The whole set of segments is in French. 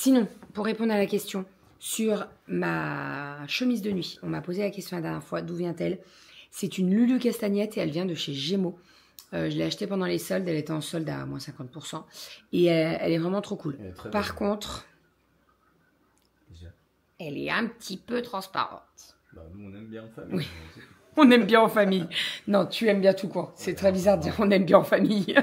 Sinon, pour répondre à la question sur ma chemise de nuit, on m'a posé la question la dernière fois, d'où vient-elle? C'est une Lulu Castagnette et elle vient de chez Gémeaux. Je l'ai achetée pendant les soldes, elle était en solde à moins 50%. Et elle est vraiment trop cool. Par contre, elle est un petit peu transparente. Bah, nous, on aime bien en famille. Oui. On aime bien en famille. Non, tu aimes bien tout quoi. C'est très bizarre de dire on aime bien en famille.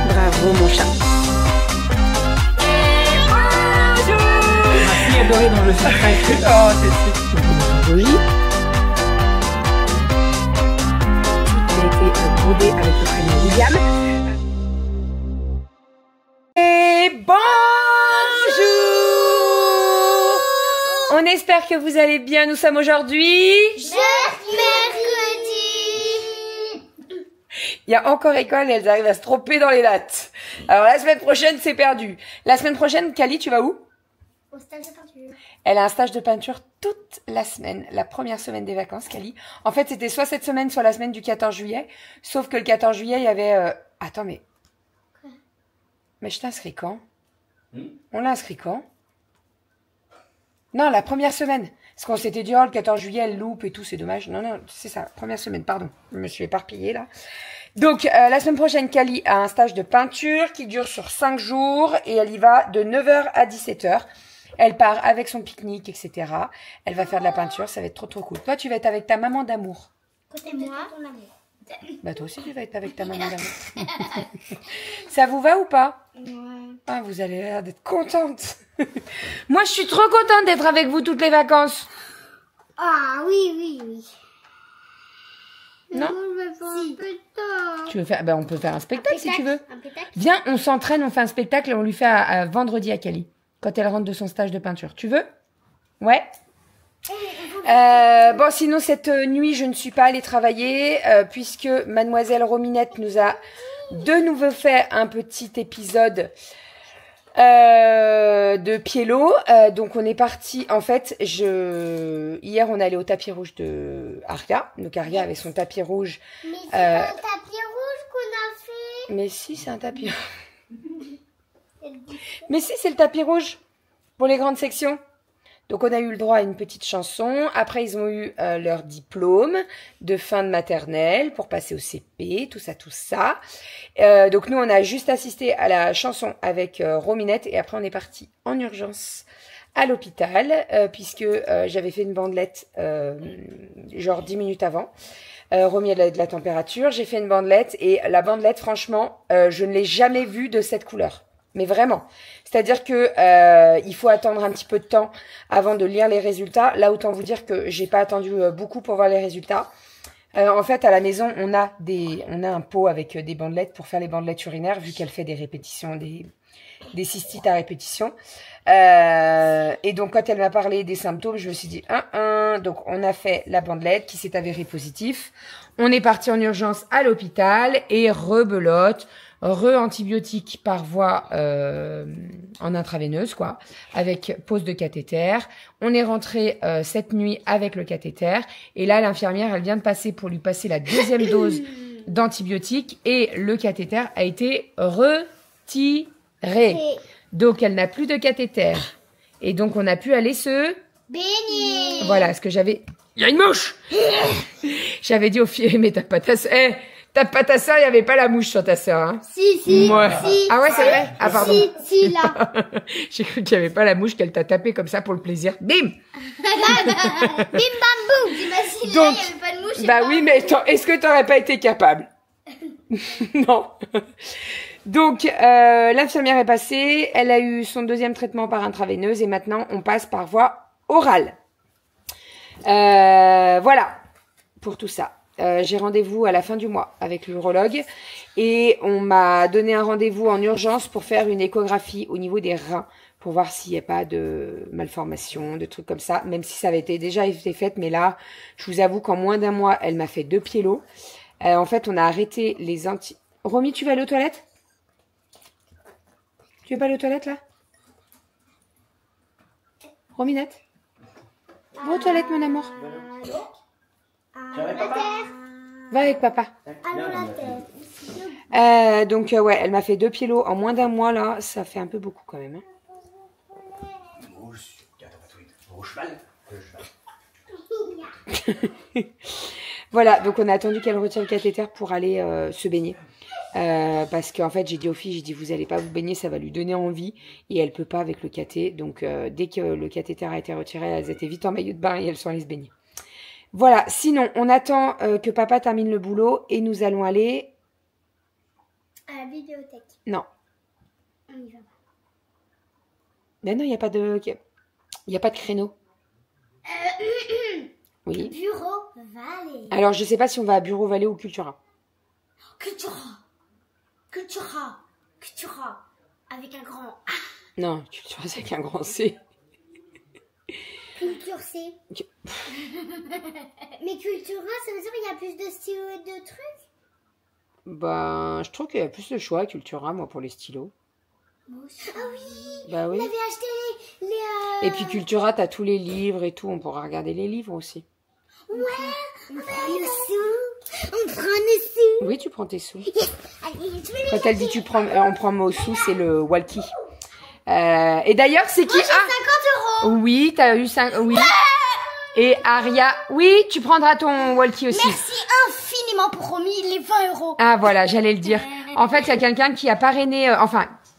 Bravo mon chat. Ma fille adorée dans le secret. Oh, c'est joli. Tout a été brodé avec le prénom William. Et bonjour. On espère que vous allez bien. Nous sommes aujourd'hui mercredi. Il y a encore école et elles arrivent à se tromper dans les dates. Alors la semaine prochaine, c'est perdu. La semaine prochaine, Kali, tu vas où? Au stage de peinture. Elle a un stage de peinture toute la semaine, la première semaine des vacances, Kali. En fait, c'était soit cette semaine, soit la semaine du 14 juillet. Sauf que le 14 juillet, il y avait... Attends, mais... Quoi? Mais je t'inscris quand? On l'a inscrit quand? Non, la première semaine. Parce qu'on s'était dit, oh, le 14 juillet, elle loupe et tout, c'est dommage. Non, non, c'est ça, première semaine, pardon. Je me suis éparpillée, là. Donc, la semaine prochaine, Kali a un stage de peinture qui dure sur 5 jours et elle y va de 9h à 17h. Elle part avec son pique-nique, etc. Elle va faire de la peinture, ça va être trop trop cool. Toi, tu vas être avec ta maman d'amour. Côté moi, ton amour. Bah toi aussi, tu vas être avec ta maman d'amour. Ça vous va ou pas? Ouais. Ah, vous avez l'air d'être contente. Moi, je suis trop contente d'être avec vous toutes les vacances. Ah oui, oui, oui. Non? Je vais faire un spectacle. Tu veux faire? Ben, on peut faire un spectacle si tu veux. Un spectacle. Viens, on s'entraîne, on fait un spectacle et on lui fait à vendredi à Kali, quand elle rentre de son stage de peinture. Tu veux? Ouais. Bon, sinon, cette nuit, je ne suis pas allée travailler puisque Mademoiselle Rominette nous a de nouveau fait un petit épisode de Pielo. Donc, on est parti. En fait, hier, on est allé au tapis rouge de Aria. Donc, Aria avait son tapis rouge. Mais c'est pas un tapis rouge qu'on a fait. Mais si, c'est un tapis Mais si, c'est le tapis rouge pour les grandes sections. Donc, on a eu le droit à une petite chanson. Après, ils ont eu leur diplôme de fin de maternelle pour passer au CP, tout ça, tout ça. Donc, nous, on a juste assisté à la chanson avec Rominette. Et après, on est parti en urgence à l'hôpital puisque j'avais fait une bandelette genre 10 minutes avant. Romy a de la température. J'ai fait une bandelette et la bandelette, franchement, je ne l'ai jamais vue de cette couleur. Mais vraiment. C'est-à-dire que il faut attendre un petit peu de temps avant de lire les résultats. Là, autant vous dire que j'ai pas attendu beaucoup pour voir les résultats. En fait, à la maison, on a un pot avec des bandelettes pour faire les bandelettes urinaires, vu qu'elle fait des répétitions, des cystites à répétition. Et donc, quand elle m'a parlé des symptômes, je me suis dit, donc on a fait la bandelette qui s'est avérée positif. On est parti en urgence à l'hôpital et rebelote. Antibiotique par voie en intraveineuse, quoi, avec pose de cathéter. On est rentré cette nuit avec le cathéter. Et là, l'infirmière, elle vient de passer pour lui passer la deuxième dose d'antibiotique. Et le cathéter a été retiré. Donc, elle n'a plus de cathéter. Et donc, on a pu aller se baigner. Voilà, ce que j'avais... Il y a une mouche. J'avais dit aux filles, mais t'as pas ta sœur, il n'y avait pas la mouche sur ta sœur, hein. Si. Ouais. Si. Ah ouais, c'est vrai? Ah, pardon. Si, là. J'ai cru qu'il n'y avait pas la mouche qu'elle t'a tapé comme ça pour le plaisir. Bim! Bim, bam, boum. J'imagine là, il n'y avait pas de mouche. Bah oui, mais est-ce que t'aurais pas été capable? Non. Donc, l'infirmière est passée. Elle a eu son deuxième traitement par intraveineuse et maintenant, on passe par voie orale. Voilà. Pour tout ça. J'ai rendez-vous à la fin du mois avec l'urologue et on m'a donné un rendez-vous en urgence pour faire une échographie au niveau des reins pour voir s'il n'y a pas de malformation, de trucs comme ça, même si ça avait déjà été fait. Mais là, je vous avoue qu'en moins d'un mois, elle m'a fait 2 piélos. En fait, on a arrêté les Romy, tu vas aller aux toilettes? Tu veux pas aller aux toilettes, là? Rominette. Va aux toilettes, mon amour. Tu avec papa? Va avec papa. Allons la tête. Donc, ouais, elle m'a fait 2 pieds en moins d'un mois, là. Ça fait un peu beaucoup, quand même. Hein. Au cheval. Voilà, donc on a attendu qu'elle retire le cathéter pour aller se baigner. Parce qu'en fait, j'ai dit aux filles, j'ai dit, vous allez pas vous baigner, ça va lui donner envie. Et elle peut pas avec le cathé. Donc, dès que le cathéter a été retiré, elles étaient vite en maillot de bain et elles sont allées se baigner. Voilà, sinon, on attend que papa termine le boulot et nous allons aller... À la bibliothèque. Non. On y va. Mais non, il n'y a pas de... Il n'y a pas de créneau. Oui. Bureau Vallée. Alors, je sais pas si on va à Bureau Vallée ou Cultura. Cultura. Cultura. Cultura. Avec un grand A. Non, Cultura, c'est avec un grand C. Culture C. Mais Cultura, ça veut dire qu'il y a plus de stylos et de trucs? Ben, je trouve qu'il y a plus de choix à Cultura, moi, pour les stylos. Ah oui. Bah oui. On avait acheté les Et puis Cultura, t'as tous les livres et tout. On pourra regarder les livres aussi. Ouais. On prend le sous. On prend le sous. Oui, tu prends tes sous. Yes. Allez, je vais Quand elle dit tu prends, on prend mot sous, c'est le walkie. Et d'ailleurs, c'est qui? Moi, j'ai 50 €. Oui, t'as eu 5. Oui. Et Aria, oui, tu prendras ton walkie aussi. Merci infiniment pour Romy, les 20 €. Ah voilà, j'allais le dire. En fait, il y a quelqu'un qui a parrainé,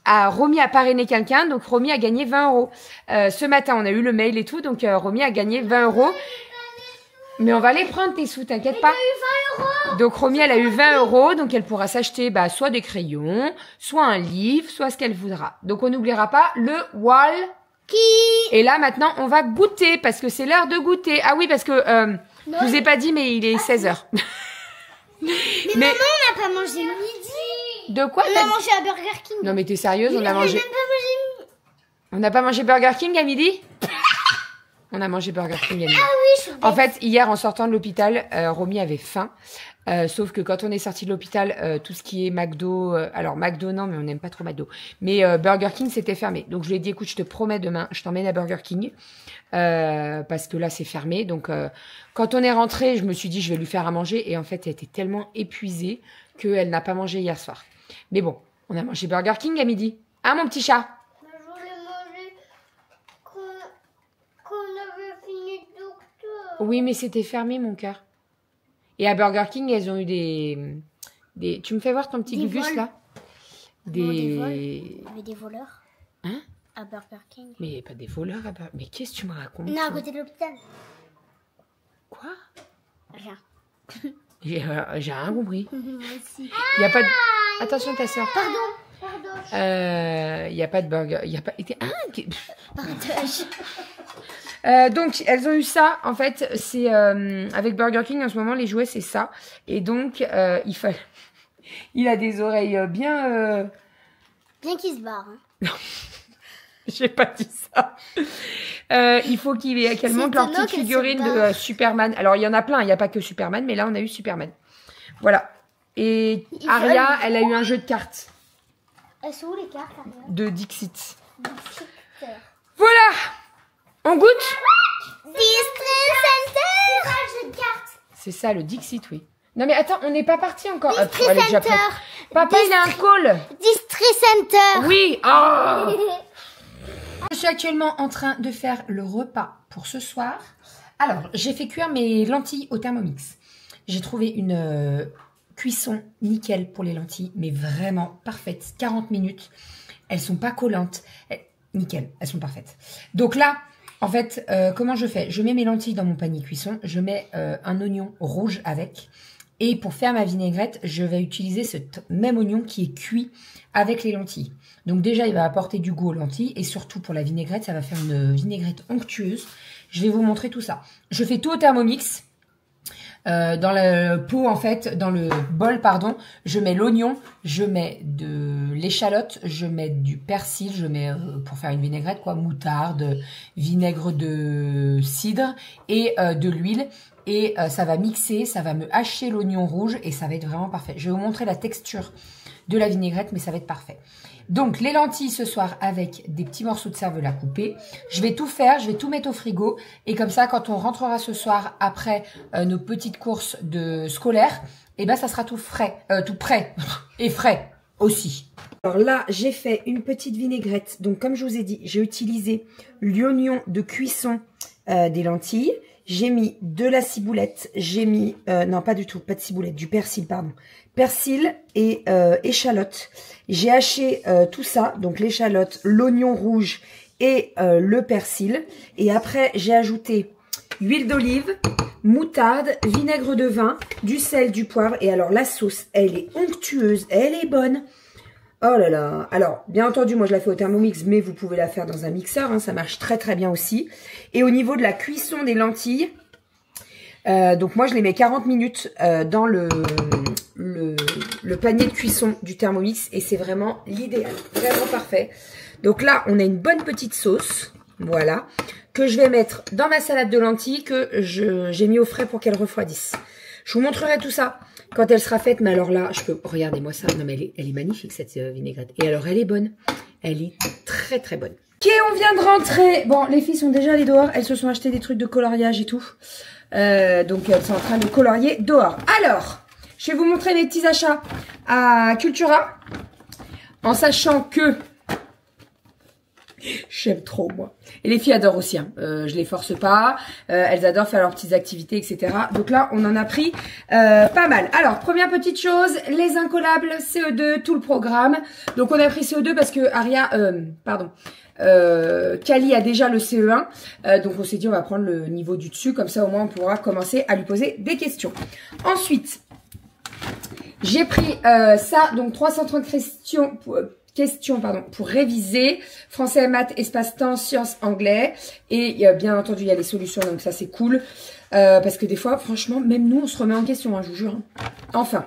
Romy a parrainé quelqu'un, donc Romy a gagné 20 €. Ce matin, on a eu le mail et tout, donc Romy a gagné 20 €. Mais on va les prendre tes sous, t'inquiète pas. J'ai eu 20 €. Donc Romy, elle a eu 20 €, donc elle pourra s'acheter soit des crayons, soit un livre, soit ce qu'elle voudra. Donc on n'oubliera pas le walkie. Et là maintenant, on va goûter parce que c'est l'heure de goûter. Ah oui, parce que je vous ai pas dit, mais il est 16 h. Mais maman, on n'a pas mangé le midi. De quoi? On a mangé à Burger King. Non mais t'es sérieuse? On a Même mangé. pas mangé. On n'a pas mangé Burger King à midi? On a mangé Burger King à midi. Ah oui, je suis En fait, hier, en sortant de l'hôpital, Romy avait faim. Sauf que quand on est sorti de l'hôpital, tout ce qui est McDo... alors, McDo, non, mais on n'aime pas trop McDo. Mais Burger King, c'était fermé. Donc, je lui ai dit, écoute, je te promets, demain, je t'emmène à Burger King. Parce que là, c'est fermé. Donc, quand on est rentré, je me suis dit, je vais lui faire à manger. Et en fait, elle était tellement épuisée qu'elle n'a pas mangé hier soir. Mais bon, on a mangé Burger King à midi. Hein, mon petit chat? Je voulais manger quand on avait fini le docteur. Oui, mais c'était fermé, mon cœur. Et à Burger King, elles ont eu des... Tu me fais voir ton petit Des gugus, vols. là? Des vols. Il y avait des voleurs. Hein? À Burger King. Mais il n'y a pas des voleurs à Burger... Mais qu'est-ce que tu me racontes? Non, à côté de l'hôpital. Quoi? Rien. J'ai rien compris. Moi aussi. Il n'y a pas de... Attention, ta soeur. Pardon. Il n'y a pas de burger. Il y a pas... Partage. Donc, elles ont eu ça. En fait, c'est avec Burger King, en ce moment, les jouets, c'est ça. Et donc, il a des oreilles bien... Bien qu'il se barre. Hein. J'ai pas dit ça. Il faut qu'elle monte leur étonnant petite qu'elle figurine se de barre. Superman. Alors, il y en a plein. Il n'y a pas que Superman, mais là, on a eu Superman. Voilà. Et Ils Aria, veulent- elle a eu un jeu de cartes Elles sont où les cartes, Aria? de Dixit. Super. Voilà. On goûte? District Center. C'est ça le jeu de cartes. C'est ça, le Dixit, oui. Non, mais attends, on n'est pas parti encore. District Elle est déjà Center. prête. Papa, il a un call. District Center. Oui. Oh. Je suis actuellement en train de faire le repas pour ce soir. Alors, j'ai fait cuire mes lentilles au Thermomix. J'ai trouvé une cuisson nickel pour les lentilles, mais vraiment parfaite. 40 minutes. Elles sont pas collantes. Nickel, elles sont parfaites. Donc là, en fait, comment je fais? Je mets mes lentilles dans mon panier cuisson. Je mets un oignon rouge avec. Et pour faire ma vinaigrette, je vais utiliser ce même oignon qui est cuit avec les lentilles. Donc déjà, il va apporter du goût aux lentilles. Et surtout, pour la vinaigrette, ça va faire une vinaigrette onctueuse. Je vais vous montrer tout ça. Je fais tout au Thermomix. Dans le pot, en fait, dans le bol, pardon, je mets l'oignon, je mets de l'échalote, je mets du persil, je mets, pour faire une vinaigrette, quoi, moutarde, vinaigre de cidre et de l'huile. Et ça va mixer, ça va me hacher l'oignon rouge et ça va être vraiment parfait. Je vais vous montrer la texture de la vinaigrette, mais ça va être parfait. Donc, les lentilles ce soir avec des petits morceaux de cervelas coupés. Je vais tout faire, je vais tout mettre au frigo. Et comme ça, quand on rentrera ce soir après nos petites courses de scolaires, eh ben, ça sera tout frais, tout prêt et frais aussi. Alors là, j'ai fait une petite vinaigrette. Donc, comme je vous ai dit, j'ai utilisé l'oignon de cuisson des lentilles. J'ai mis de la ciboulette. J'ai mis, non pas du tout, pas de ciboulette, du persil, pardon. Persil et échalote. J'ai haché tout ça, donc l'échalote, l'oignon rouge et le persil. Et après, j'ai ajouté huile d'olive, moutarde, vinaigre de vin, du sel, du poivre. Et alors, la sauce, elle est onctueuse, elle est bonne. Oh là là. Alors, bien entendu, moi, je la fais au Thermomix, mais vous pouvez la faire dans un mixeur. Hein, ça marche très, très bien aussi. Et au niveau de la cuisson des lentilles, donc moi, je les mets 40 minutes dans le panier de cuisson du Thermomix. Et c'est vraiment l'idéal. Vraiment parfait. Donc là, on a une bonne petite sauce. Voilà. Que je vais mettre dans ma salade de lentilles que j'ai mis au frais pour qu'elle refroidisse. Je vous montrerai tout ça quand elle sera faite. Mais alors là, je peux... Regardez-moi ça. Non, mais elle est magnifique, cette vinaigrette. Et alors, elle est bonne. Elle est très, très bonne. Ok, on vient de rentrer. Bon, les filles sont déjà allées dehors. Elles se sont achetées des trucs de coloriage et tout. Donc, elles sont en train de colorier dehors. Alors, je vais vous montrer mes petits achats à Cultura. En sachant que... J'aime trop, moi. Et les filles adorent aussi. Hein. Je les force pas. Elles adorent faire leurs petites activités, etc. Donc là, on en a pris pas mal. Alors, première petite chose, les incollables, CE2, tout le programme. Donc, on a pris CE2 parce que Aria... Kali a déjà le CE1. Donc, on s'est dit, on va prendre le niveau du dessus. Comme ça, au moins, on pourra commencer à lui poser des questions. Ensuite, j'ai pris ça. Donc, 330 questions pour réviser, français, maths, espace-temps, sciences, anglais, et bien entendu il y a les solutions, donc ça c'est cool, parce que des fois franchement même nous on se remet en question, hein, je vous jure. Enfin,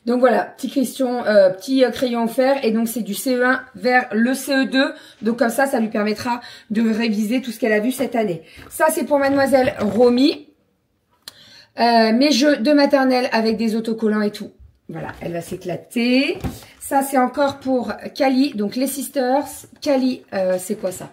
donc voilà, petite question, petit crayon fer, et donc c'est du CE1 vers le CE2, donc comme ça lui permettra de réviser tout ce qu'elle a vu cette année. Ça c'est pour mademoiselle Romy, mes jeux de maternelle avec des autocollants et tout. Voilà, elle va s'éclater. Ça, c'est encore pour Kali, donc les Sisters. Kali, c'est quoi ça?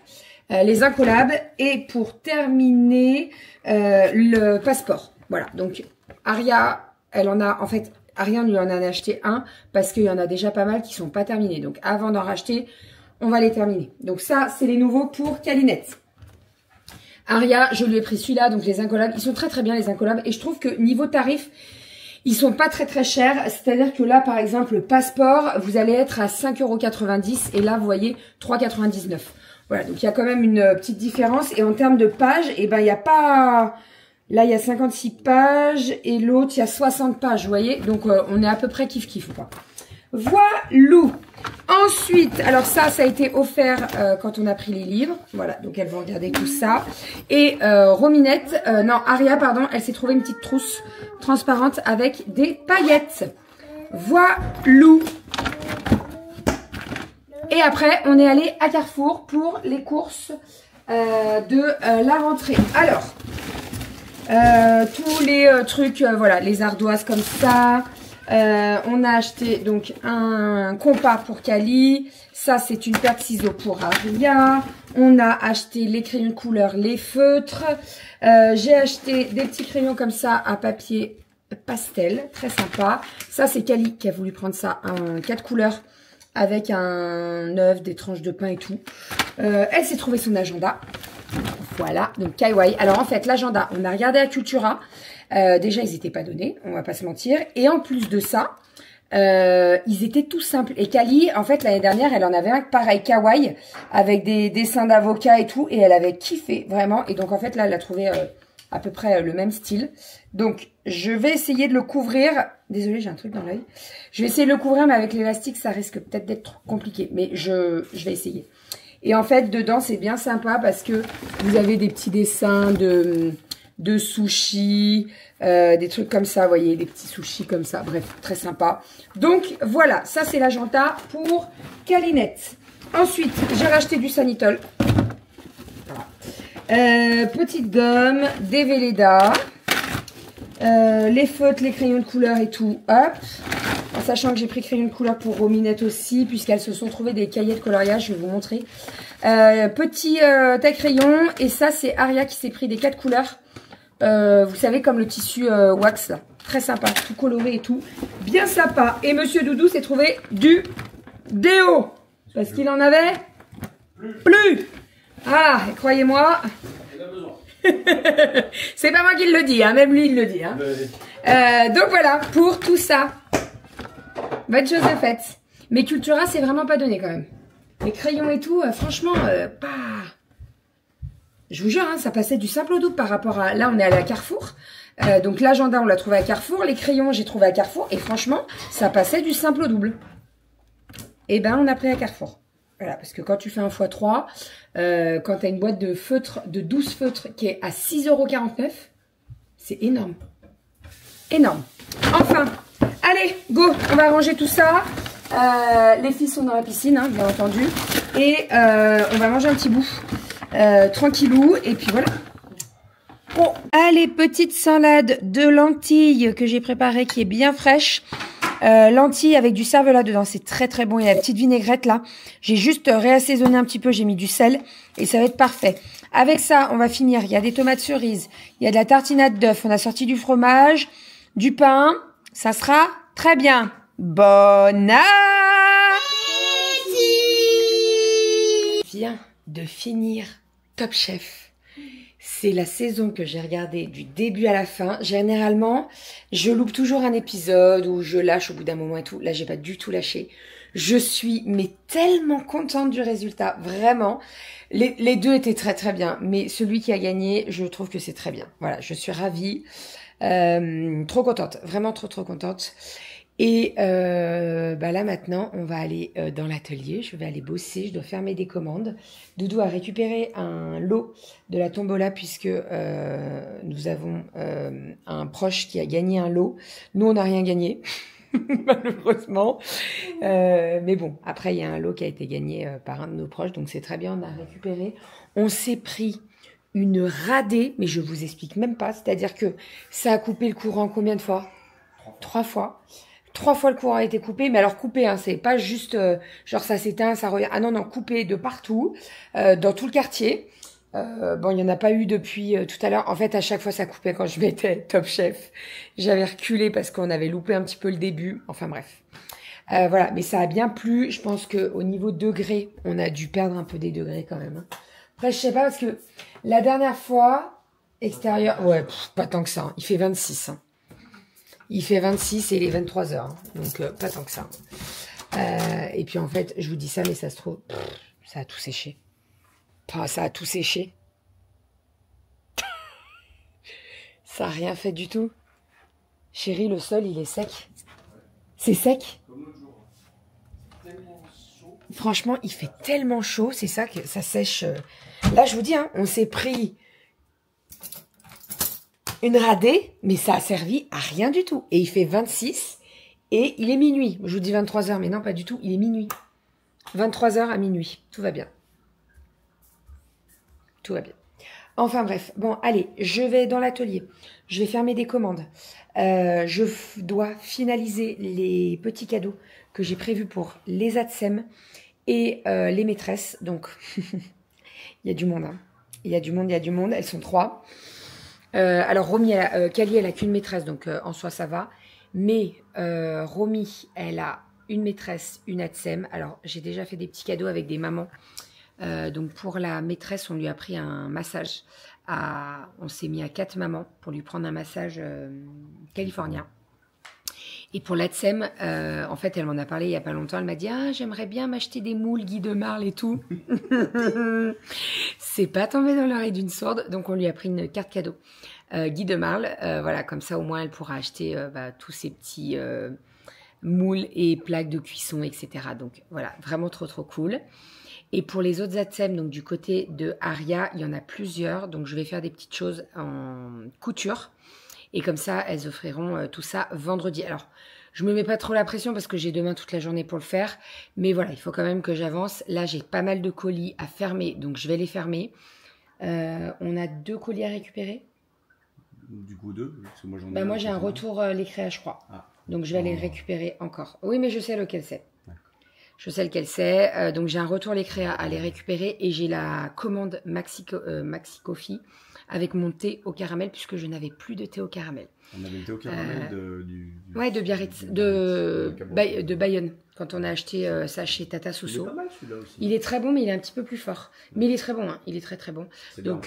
Les incollables. Et pour terminer, le passeport. Voilà, donc Aria, elle en a, en fait, Aria, on lui en a acheté un parce qu'il y en a déjà pas mal qui sont pas terminés. Donc, avant d'en racheter, on va les terminer. Donc, ça, c'est les nouveaux pour Kalinette. Aria, je lui ai pris celui-là, donc les incollables. Ils sont très très bien, les incollables. Et je trouve que niveau tarif... Ils sont pas très très chers, c'est-à-dire que là, par exemple, le passeport, vous allez être à 5,90 € et là, vous voyez, 3,99 €. Voilà, donc il y a quand même une petite différence. Et en termes de pages, eh ben, il n'y a pas... Là, il y a 56 pages et l'autre, il y a 60 pages, vous voyez. Donc, on est à peu près kiff-kiff, quoi. Voilou. Ensuite, alors ça a été offert quand on a pris les livres. Voilà, donc elles vont regarder tout ça. Et Rominette, non, Aria, pardon, elle s'est trouvée une petite trousse transparente avec des paillettes. Voilou. Et après, on est allé à Carrefour pour les courses de la rentrée. Alors, tous les trucs, voilà, les ardoises comme ça. On a acheté donc un compas pour Kali. Ça, c'est une paire de ciseaux pour Aria. On a acheté les crayons de couleur, les feutres. J'ai acheté des petits crayons comme ça à papier pastel. Très sympa. Ça, c'est Kali qui a voulu prendre ça, un 4 couleurs avec un œuf, des tranches de pain et tout. Elle s'est trouvé son agenda. Voilà, donc Kaiwai. Alors en fait, l'agenda, on a regardé à Cultura. Déjà, ils n'étaient pas donnés, on va pas se mentir. Et en plus de ça, ils étaient tout simples. Et Kali, en fait, l'année dernière, elle en avait un pareil kawaii avec des dessins d'avocat et tout. Et elle avait kiffé, vraiment. Et donc, en fait, là, elle a trouvé à peu près le même style. Donc, je vais essayer de le couvrir. Désolée, j'ai un truc dans l'œil. Je vais essayer de le couvrir, mais avec l'élastique, ça risque peut-être d'être compliqué. Mais je vais essayer. Et en fait, dedans, c'est bien sympa parce que vous avez des petits dessins de sushis, des trucs comme ça, vous voyez, des petits sushis comme ça, bref, très sympa. Donc, voilà, ça c'est l'agenda pour Kalinette. Ensuite, j'ai racheté du Sanitol. Voilà. Petite gomme, des Velleda, les feutres, les crayons de couleur et tout, hop. sachant que j'ai pris crayon de couleur pour Rominette aussi, puisqu'elles se sont trouvées des cahiers de coloriage, je vais vous montrer. Petit taille crayon, et ça c'est Aria qui s'est pris des 4 couleurs. Vous savez, comme le tissu wax là. Très sympa, tout coloré et tout. Bien sympa. Et Monsieur Doudou s'est trouvé du déo. Parce qu'il en avait plus. Ah, croyez-moi. C'est pas moi qui le dis, hein. Même lui il le dit. Hein. Donc voilà, pour tout ça. Bonne chose de faite. Mais Cultura, c'est vraiment pas donné quand même. Les crayons et tout, franchement, pas... Je vous jure, hein, ça passait du simple au double par rapport à... Là, on est allé à Carrefour. Donc l'agenda, on l'a trouvé à Carrefour. Les crayons, j'ai trouvé à Carrefour. Et franchement, ça passait du simple au double. Et ben, on a pris à Carrefour. Voilà, parce que quand tu fais un x3, quand tu as une boîte de feutres, de 12 feutres qui est à 6,49 €, c'est énorme. Énorme. Enfin, allez, go, on va ranger tout ça. Les filles sont dans la piscine, hein, bien entendu. Et on va manger un petit bout. Tranquillou. Et puis voilà. Bon, allez, petite salade de lentilles que j'ai préparée qui est bien fraîche. Lentilles avec du cervelas dedans, c'est très très bon. Il y a la petite vinaigrette là. J'ai juste réassaisonné un petit peu, j'ai mis du sel et ça va être parfait. Avec ça, on va finir. Il y a des tomates cerises, il y a de la tartinade d'œuf, on a sorti du fromage, du pain. Ça sera très bien. Bon appétit! Viens de finir Top Chef. C'est la saison que j'ai regardée du début à la fin. Généralement, je loupe toujours un épisode ou je lâche au bout d'un moment et tout. Là, j'ai pas du tout lâché. Je suis mais tellement contente du résultat, vraiment. Les deux étaient très très bien, mais celui qui a gagné, je trouve que c'est très bien. Voilà, je suis ravie, trop contente, vraiment trop contente. Et bah là maintenant, on va aller dans l'atelier, je vais aller bosser, je dois fermer des commandes. Doudou a récupéré un lot de la tombola puisque nous avons un proche qui a gagné un lot. Nous, on n'a rien gagné, malheureusement. Mais bon, après, il y a un lot qui a été gagné par un de nos proches, donc c'est très bien, on a récupéré. On s'est pris une radée, mais je vous explique même pas, c'est-à-dire que ça a coupé le courant combien de fois? 3 fois. 3 fois le courant a été coupé, mais alors coupé, hein, c'est pas juste genre ça s'éteint, ça revient. Ah non, non, coupé de partout, dans tout le quartier. Bon, il n'y en a pas eu depuis tout à l'heure. En fait, à chaque fois, ça coupait quand je mettais Top Chef. J'avais reculé parce qu'on avait loupé un petit peu le début. Enfin bref. Voilà, mais ça a bien plu. Je pense qu'au niveau degrés, on a dû perdre un peu des degrés quand même. Hein. Après, je sais pas, parce que la dernière fois, extérieur, ouais, pas tant que ça. Hein. Il fait 26. Hein. Il fait 26 et il est 23 h. Hein. Donc, pas tant que ça. Et puis, en fait, je vous dis ça, mais ça se trouve, ça a tout séché. Enfin, ça a tout séché. Ça n'a rien fait du tout. Chérie, le sol, il est sec. C'est sec. Franchement, il fait tellement chaud. C'est ça que ça sèche. Là, je vous dis, hein, on s'est pris une radée, mais ça a servi à rien du tout. Et il fait 26 et il est minuit. Je vous dis 23 h, mais non, pas du tout. Il est minuit. 23 h à minuit. Tout va bien. Tout va bien. Enfin bref, bon, allez, je vais dans l'atelier. Je vais fermer des commandes. Je dois finaliser les petits cadeaux que j'ai prévus pour les ATSEM et les maîtresses. Donc, il y a du monde. Hein. Il y a du monde, il y a du monde. Elles sont 3. Alors, Romy, Kali, elle a qu'une maîtresse, donc en soi, ça va. Mais Romy, elle a une maîtresse, une ATSEM. Alors, j'ai déjà fait des petits cadeaux avec des mamans. Donc pour la maîtresse, on lui a pris un massage. On s'est mis à 4 mamans pour lui prendre un massage californien. Et pour l'ATSEM, en fait, elle m'en a parlé il n'y a pas longtemps. Elle m'a dit « Ah, j'aimerais bien m'acheter des moules Guy de Marle et tout. » C'est pas tombé dans l'oreille d'une sourde. Donc on lui a pris une carte cadeau. Guy de Marle, voilà, comme ça au moins elle pourra acheter tous ces petits moules et plaques de cuisson, etc. Donc voilà, vraiment trop cool. Et pour les autres ATSEM, donc du côté de Aria, il y en a plusieurs. Donc je vais faire des petites choses en couture. Et comme ça, elles offriront tout ça vendredi. Alors, je me mets pas trop la pression parce que j'ai demain toute la journée pour le faire. Mais voilà, il faut quand même que j'avance. Là, j'ai pas mal de colis à fermer, donc je vais les fermer. On a 2 colis à récupérer. Du coup, 2 parce que moi, j'en ai Bah, moi, j'ai un 80. retour les créas, je crois. Ah. Donc, je vais aller Oh. récupérer encore. Oui, mais je sais lequel c'est. D'accord. Je sais lequel c'est. Donc, j'ai un retour les créas à les récupérer. Et j'ai la commande Maxi Coffee avec mon thé au caramel, puisque je n'avais plus de thé au caramel. On avait le thé au caramel Ouais, de Biarritz, du de Bayonne, quand on a acheté ça chez Tata Il est Soso. pas mal celui-là aussi. Il est très bon, mais il est un petit peu plus fort. Mais il est très bon, hein. Il est très très bon. C'est bien, Donc,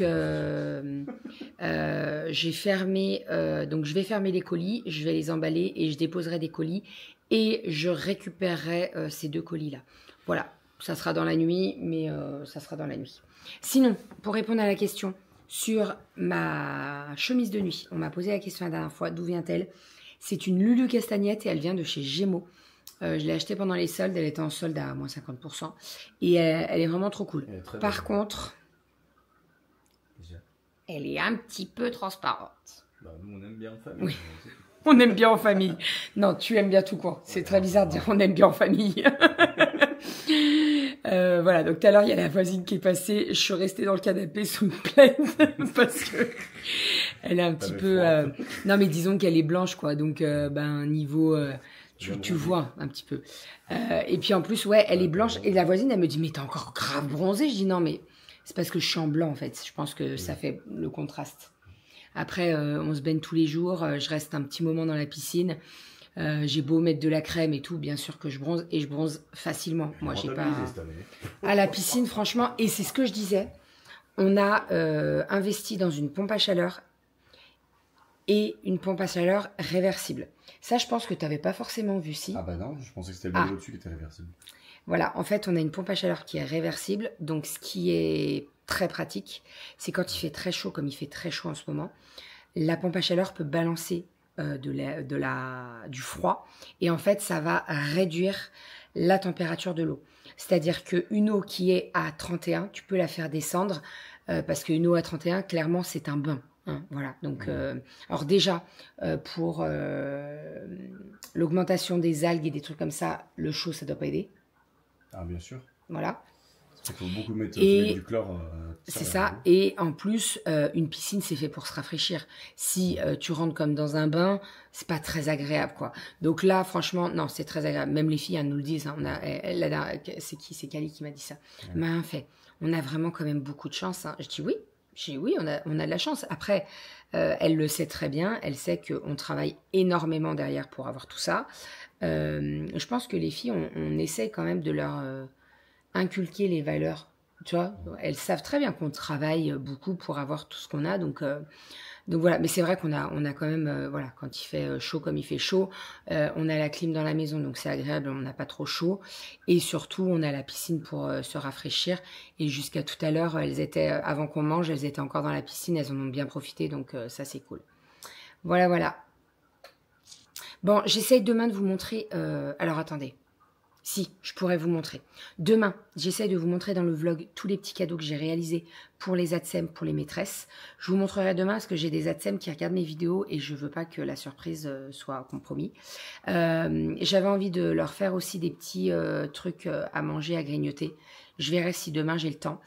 j'ai fermé. Donc, je vais fermer les colis, je vais les emballer et je déposerai des colis et je récupérerai ces 2 colis-là. Voilà, ça sera dans la nuit, mais ça sera dans la nuit. Sinon, pour répondre à la question sur ma chemise de nuit, on m'a posé la question la dernière fois, d'où vient-elle? C'est une Lulu Castagnette et elle vient de chez Gémeaux. Je l'ai achetée pendant les soldes, elle était en solde à moins 50%. Et elle est vraiment trop cool. Elle est très Par belle. contre, Déjà. elle est un petit peu transparente. Bah, nous, on aime bien en famille. Oui. On aime bien en famille. Non, tu aimes bien tout court. C'est très bizarre de dire on aime bien en famille. Voilà, donc tout à l'heure, il y a la voisine qui est passée. Je suis restée dans le canapé sous une plaide parce que elle est un petit peu... Non, mais disons qu'elle est blanche, quoi. Donc, niveau... tu vois un petit peu. Et puis en plus, ouais, elle est blanche. Et la voisine, elle me dit, mais t'es encore grave bronzée. Je dis, non, mais c'est parce que je suis en blanc, en fait. Je pense que ça fait le contraste. Après, on se baigne tous les jours. Je reste un petit moment dans la piscine. J'ai beau mettre de la crème et tout, bien sûr que je bronze. Et je bronze facilement. Moi, j'ai pas... À la piscine, franchement, et c'est ce que je disais, on a investi dans une pompe à chaleur et une pompe à chaleur réversible. Ça, je pense que tu n'avais pas forcément vu, si. Ah bah non, je pensais que c'était le modèle au-dessus qui était réversible. Voilà, en fait, on a une pompe à chaleur qui est réversible. Donc, ce qui est très pratique, c'est quand il fait très chaud, comme il fait très chaud en ce moment, la pompe à chaleur peut balancer du froid. Et en fait, ça va réduire la température de l'eau. C'est-à-dire qu'une eau qui est à 31, tu peux la faire descendre parce qu'une eau à 31, clairement, c'est un bain. Hein, voilà. Donc, alors déjà, pour l'augmentation des algues et des trucs comme ça, le chaud, ça doit pas aider. Ah, bien sûr. Voilà. Il faut beaucoup mettre du chlore. C'est ça. Et en plus, une piscine, c'est fait pour se rafraîchir. Si tu rentres comme dans un bain, c'est pas très agréable, quoi. Donc là, franchement, non, c'est très agréable. Même les filles, elles nous le disent. Hein. C'est qui? C'est Kali qui m'a dit ça. Ouais. M'a fait. On a vraiment quand même beaucoup de chance. Hein. Je dis oui. Oui, on a de la chance. Après, elle le sait très bien. Elle sait qu'on travaille énormément derrière pour avoir tout ça. Je pense que les filles, on essaie quand même de leur inculquer les valeurs. Tu vois, elles savent très bien qu'on travaille beaucoup pour avoir tout ce qu'on a. Donc voilà. Mais c'est vrai qu'on a quand même, voilà, quand il fait chaud comme il fait chaud, on a la clim dans la maison, donc c'est agréable, on n'a pas trop chaud. Et surtout, on a la piscine pour se rafraîchir. Et jusqu'à tout à l'heure, elles étaient, avant qu'on mange, elles étaient encore dans la piscine, elles en ont bien profité, donc ça c'est cool. Voilà, voilà. Bon, j'essaye demain de vous montrer... alors attendez. Si, je pourrais vous montrer. Demain, j'essaie de vous montrer dans le vlog tous les petits cadeaux que j'ai réalisés pour les ATSEM, pour les maîtresses. Je vous montrerai demain parce que j'ai des ATSEM qui regardent mes vidéos et je veux pas que la surprise soit compromise. J'avais envie de leur faire aussi des petits trucs à manger, à grignoter. Je verrai si demain j'ai le temps.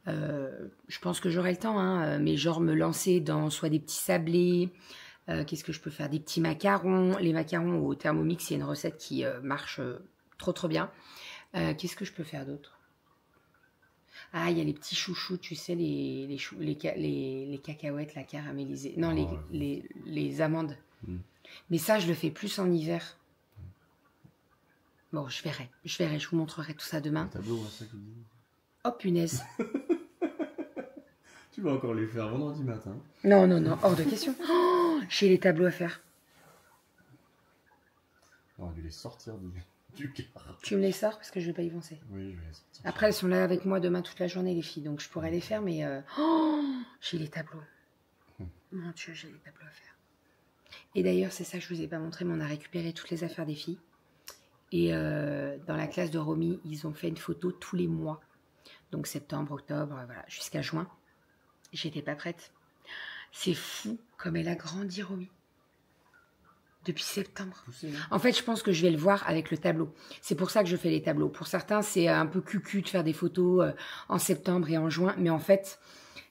Je pense que j'aurai le temps, hein, mais genre me lancer dans soit des petits sablés, qu'est-ce que je peux faire? Des petits macarons. Les macarons au Thermomix, il y a une recette qui marche... trop bien. Qu'est-ce que je peux faire d'autre? Ah, il y a les petits chouchous, tu sais, les cacahuètes, la caramélisée. Non, les amandes. Mais ça, je le fais plus en hiver. Bon, je verrai. Je vous montrerai tout ça demain. Tableau, ça qui dit. Oh, punaise. Tu vas encore les faire vendredi matin. Non, hors de question. Oh, j'ai les tableaux à faire. On aurait dû les sortir du car. Tu me les sors parce que je vais pas y penser. Oui, je vais les sortir. Après, elles sont là avec moi demain toute la journée, les filles. Donc, je pourrais les faire, mais... j'ai les tableaux. Mon Dieu, j'ai les tableaux à faire. Et d'ailleurs, c'est ça que je vous ai pas montré, mais on a récupéré toutes les affaires des filles. Et dans la classe de Romy, ils ont fait une photo tous les mois. Donc, septembre, octobre, voilà, jusqu'à juin. J'étais pas prête. C'est fou comme elle a grandi, Romy. Depuis septembre. En fait, je pense que je vais le voir avec le tableau. C'est pour ça que je fais les tableaux. Pour certains, c'est un peu cucu de faire des photos en septembre et en juin. Mais en fait,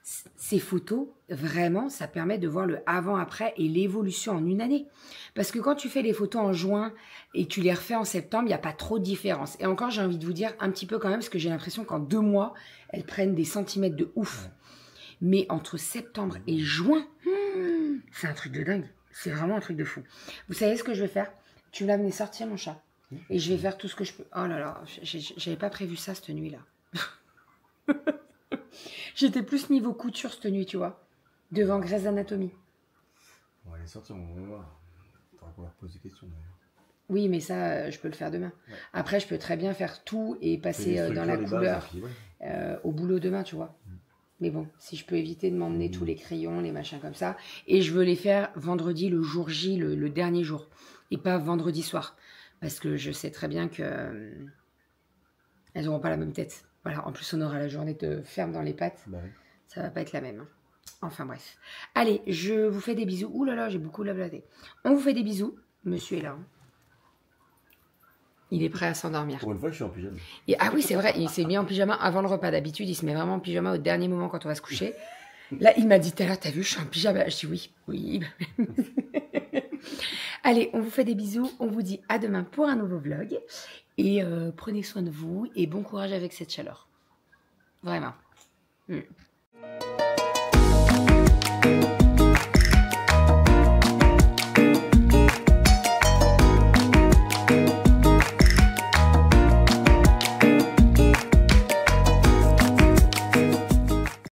ces photos, vraiment, ça permet de voir le avant-après et l'évolution en une année. Parce que quand tu fais les photos en juin et tu les refais en septembre, il n'y a pas trop de différence. Et encore, j'ai envie de vous dire un petit peu quand même, parce que j'ai l'impression qu'en 2 mois, elles prennent des centimètres de ouf. Mais entre septembre et juin, c'est un truc de dingue. C'est vraiment un truc de fou. Vous savez ce que je vais faire? Tu me l'as amené sortir, mon chat. Et je vais faire tout ce que je peux. Oh là là, j'avais pas prévu ça cette nuit-là. J'étais plus niveau couture cette nuit, tu vois. Devant Grey's Anatomy. On va les sortir, on va voir. Faudra qu'on leur pose des questions d'ailleurs. Oui, mais ça, je peux le faire demain. Ouais. Après, je peux très bien faire tout et passer Les dans la structures, les bases, couleur et puis, ouais. au boulot demain, tu vois. Mais bon, si je peux éviter de m'emmener tous les crayons, les machins comme ça. Et je veux les faire vendredi, le jour J, le dernier jour. Et pas vendredi soir. Parce que je sais très bien que elles n'auront pas la même tête. Voilà, en plus on aura la journée de ferme dans les pattes. Bah oui. Ça va pas être la même. Hein. Enfin bref. Allez, je vous fais des bisous. Ouh là là, j'ai beaucoup blablaté. On vous fait des bisous. Monsieur est là. Hein. Il est prêt à s'endormir. Pour une fois, je suis en pyjama. Et, ah oui, c'est vrai, il s'est mis en pyjama avant le repas. D'habitude, il se met vraiment en pyjama au dernier moment quand on va se coucher. Là, il m'a dit tout à l'heure, t'as vu, je suis en pyjama. Je dis oui, oui. Allez, on vous fait des bisous. On vous dit à demain pour un nouveau vlog. Et prenez soin de vous et bon courage avec cette chaleur. Vraiment.